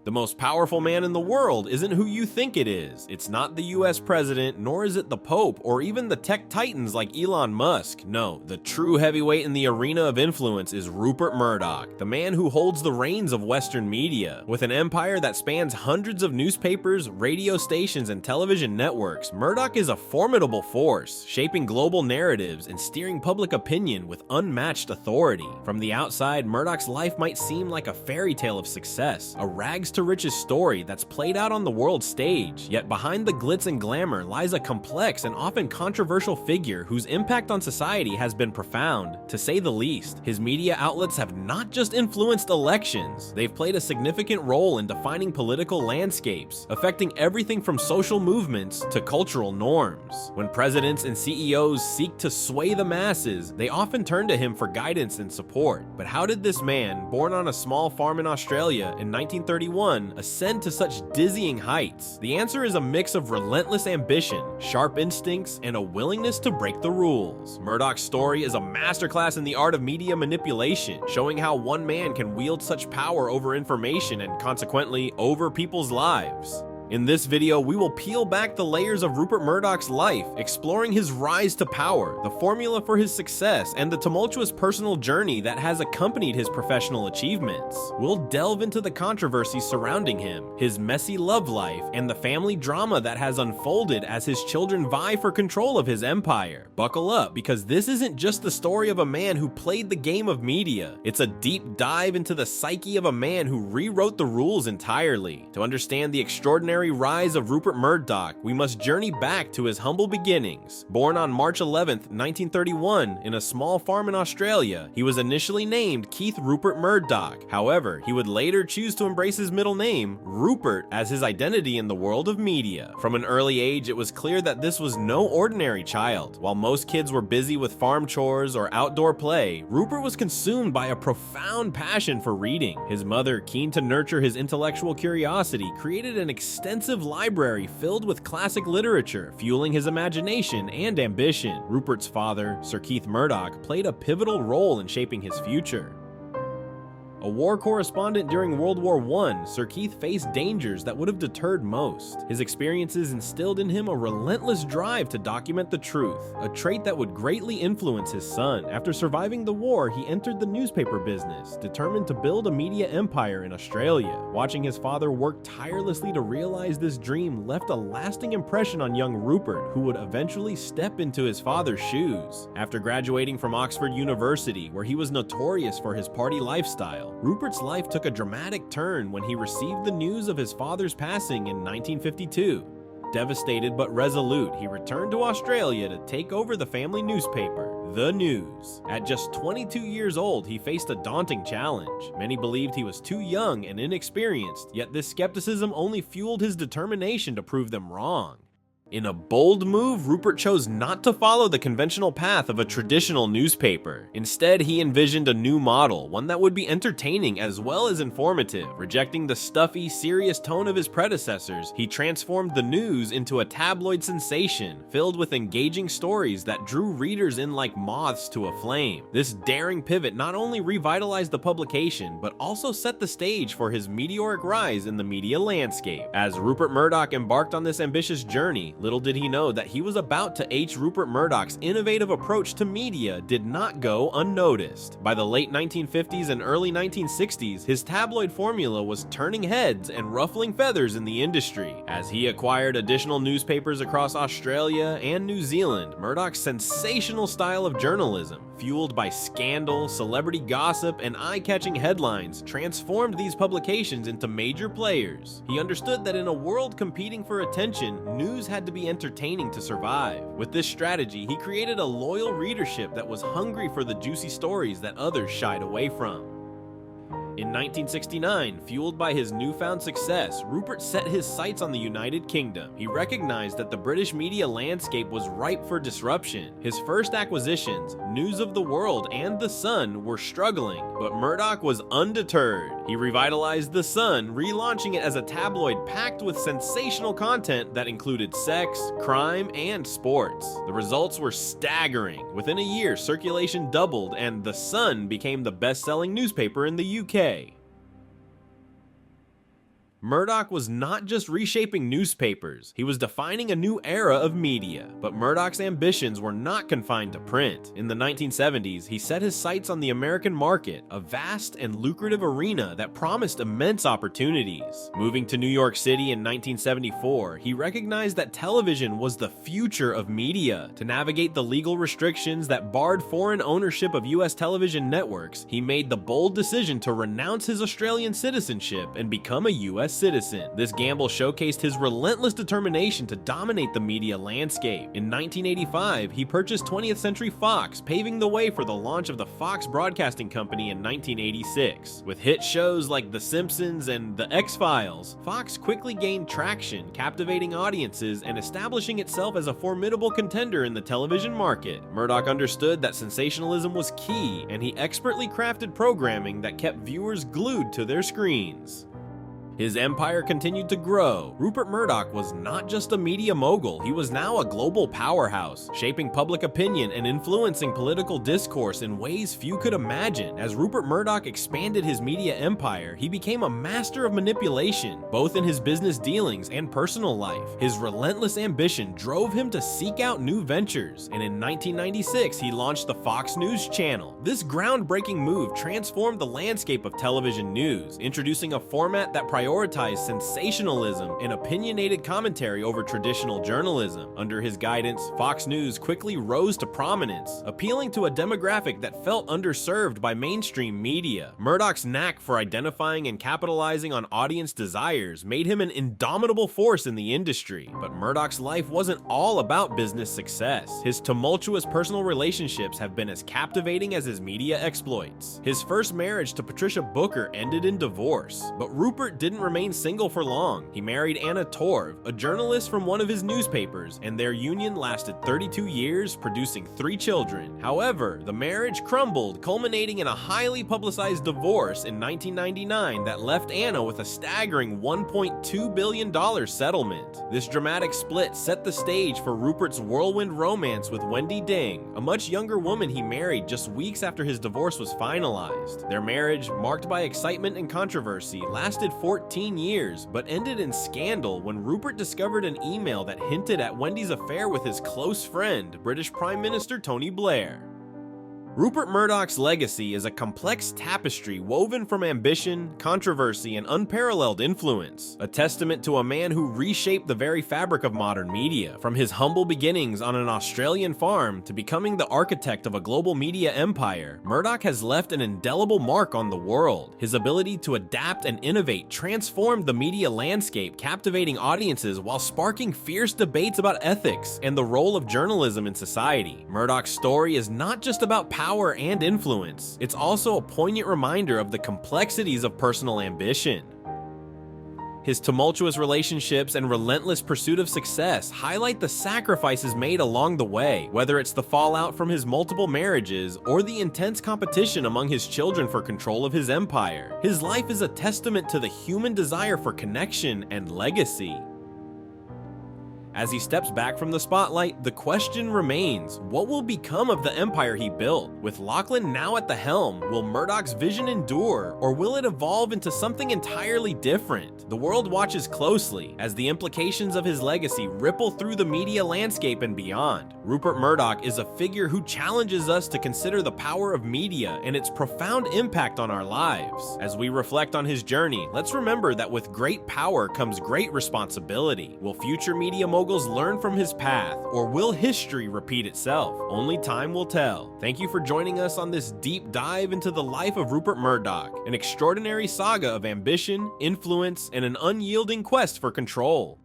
The most powerful man in the world isn't who you think it is. It's not the US president, nor is it the Pope, or even the tech titans like Elon Musk. No, the true heavyweight in the arena of influence is Rupert Murdoch, the man who holds the reins of Western media. With an empire that spans hundreds of newspapers, radio stations, and television networks, Murdoch is a formidable force, shaping global narratives and steering public opinion with unmatched authority. From the outside, Murdoch's life might seem like a fairy tale of success, a rags to riches story that's played out on the world stage. Yet behind the glitz and glamour lies a complex and often controversial figure whose impact on society has been profound, to say the least. His media outlets have not just influenced elections, they've played a significant role in defining political landscapes, affecting everything from social movements to cultural norms. When presidents and CEOs seek to sway the masses, they often turn to him for guidance and support. But how did this man, born on a small farm in Australia in 1931, ascend to such dizzying heights? The answer is a mix of relentless ambition, sharp instincts, and a willingness to break the rules. Murdoch's story is a masterclass in the art of media manipulation, showing how one man can wield such power over information and consequently over people's lives. In this video, we will peel back the layers of Rupert Murdoch's life, exploring his rise to power, the formula for his success, and the tumultuous personal journey that has accompanied his professional achievements. We'll delve into the controversies surrounding him, his messy love life, and the family drama that has unfolded as his children vie for control of his empire. Buckle up, because this isn't just the story of a man who played the game of media. It's a deep dive into the psyche of a man who rewrote the rules entirely. To understand the extraordinary rise of Rupert Murdoch, we must journey back to his humble beginnings. Born on March 11th, 1931, in a small farm in Australia, he was initially named Keith Rupert Murdoch. However, he would later choose to embrace his middle name, Rupert, as his identity in the world of media. From an early age, it was clear that this was no ordinary child. While most kids were busy with farm chores or outdoor play, Rupert was consumed by a profound passion for reading. His mother, keen to nurture his intellectual curiosity, created an extensive library filled with classic literature, fueling his imagination and ambition. Rupert's father, Sir Keith Murdoch, played a pivotal role in shaping his future. A war correspondent during World War I, Sir Keith faced dangers that would have deterred most. His experiences instilled in him a relentless drive to document the truth, a trait that would greatly influence his son. After surviving the war, he entered the newspaper business, determined to build a media empire in Australia. Watching his father work tirelessly to realize this dream left a lasting impression on young Rupert, who would eventually step into his father's shoes. After graduating from Oxford University, where he was notorious for his party lifestyle, Rupert's life took a dramatic turn when he received the news of his father's passing in 1952. Devastated but resolute, he returned to Australia to take over the family newspaper, The News. At just 22 years old, he faced a daunting challenge. Many believed he was too young and inexperienced, yet this skepticism only fueled his determination to prove them wrong. In a bold move, Rupert chose not to follow the conventional path of a traditional newspaper. Instead, he envisioned a new model, one that would be entertaining as well as informative. Rejecting the stuffy, serious tone of his predecessors, he transformed the news into a tabloid sensation, filled with engaging stories that drew readers in like moths to a flame. This daring pivot not only revitalized the publication, but also set the stage for his meteoric rise in the media landscape. As Rupert Murdoch embarked on this ambitious journey, little did he know that he was about to H. Rupert Murdoch's innovative approach to media did not go unnoticed. By the late 1950s and early 1960s, his tabloid formula was turning heads and ruffling feathers in the industry. As he acquired additional newspapers across Australia and New Zealand, Murdoch's sensational style of journalism, fueled by scandal, celebrity gossip, and eye-catching headlines, transformed these publications into major players. He understood that in a world competing for attention, news had to be entertaining to survive. With this strategy, he created a loyal readership that was hungry for the juicy stories that others shied away from. In 1969, fueled by his newfound success, Rupert set his sights on the United Kingdom. He recognized that the British media landscape was ripe for disruption. His first acquisitions, News of the World and The Sun, were struggling, but Murdoch was undeterred. He revitalized The Sun, relaunching it as a tabloid packed with sensational content that included sex, crime, and sports. The results were staggering. Within a year, circulation doubled, and The Sun became the best-selling newspaper in the UK. Murdoch was not just reshaping newspapers, he was defining a new era of media. But Murdoch's ambitions were not confined to print. In the 1970s, he set his sights on the American market, a vast and lucrative arena that promised immense opportunities. Moving to New York City in 1974, he recognized that television was the future of media. To navigate the legal restrictions that barred foreign ownership of US television networks, he made the bold decision to renounce his Australian citizenship and become a US citizen. This gamble showcased his relentless determination to dominate the media landscape. In 1985, he purchased 20th Century Fox, paving the way for the launch of the Fox Broadcasting Company in 1986. With hit shows like The Simpsons and The X-Files, Fox quickly gained traction, captivating audiences and establishing itself as a formidable contender in the television market. Murdoch understood that sensationalism was key, and he expertly crafted programming that kept viewers glued to their screens. His empire continued to grow. Rupert Murdoch was not just a media mogul, he was now a global powerhouse, shaping public opinion and influencing political discourse in ways few could imagine. As Rupert Murdoch expanded his media empire, he became a master of manipulation, both in his business dealings and personal life. His relentless ambition drove him to seek out new ventures, and in 1996 he launched the Fox News Channel. This groundbreaking move transformed the landscape of television news, introducing a format that prioritized sensationalism and opinionated commentary over traditional journalism. Under his guidance, Fox News quickly rose to prominence, appealing to a demographic that felt underserved by mainstream media. Murdoch's knack for identifying and capitalizing on audience desires made him an indomitable force in the industry. But Murdoch's life wasn't all about business success. His tumultuous personal relationships have been as captivating as his media exploits. His first marriage to Patricia Booker ended in divorce, but Rupert didn't remain single for long. He married Anna Torv, a journalist from one of his newspapers, and their union lasted 32 years, producing 3 children. However, the marriage crumbled, culminating in a highly publicized divorce in 1999 that left Anna with a staggering $1.2 billion settlement. This dramatic split set the stage for Rupert's whirlwind romance with Wendy Ding, a much younger woman he married just weeks after his divorce was finalized. Their marriage, marked by excitement and controversy, lasted 14 years, but ended in scandal when Rupert discovered an email that hinted at Wendy's affair with his close friend, British Prime Minister Tony Blair. Rupert Murdoch's legacy is a complex tapestry woven from ambition, controversy, and unparalleled influence, a testament to a man who reshaped the very fabric of modern media. From his humble beginnings on an Australian farm to becoming the architect of a global media empire, Murdoch has left an indelible mark on the world. His ability to adapt and innovate transformed the media landscape, captivating audiences while sparking fierce debates about ethics and the role of journalism in society. Murdoch's story is not just about power and influence, it's also a poignant reminder of the complexities of personal ambition. His tumultuous relationships and relentless pursuit of success highlight the sacrifices made along the way, whether it's the fallout from his multiple marriages or the intense competition among his children for control of his empire. His life is a testament to the human desire for connection and legacy. As he steps back from the spotlight, the question remains, what will become of the empire he built? With Lachlan now at the helm, will Murdoch's vision endure, or will it evolve into something entirely different? The world watches closely as the implications of his legacy ripple through the media landscape and beyond. Rupert Murdoch is a figure who challenges us to consider the power of media and its profound impact on our lives. As we reflect on his journey, let's remember that with great power comes great responsibility. Will future media moguls learn from his path, or will history repeat itself? Only time will tell. Thank you for joining us on this deep dive into the life of Rupert Murdoch, an extraordinary saga of ambition, influence, and an unyielding quest for control.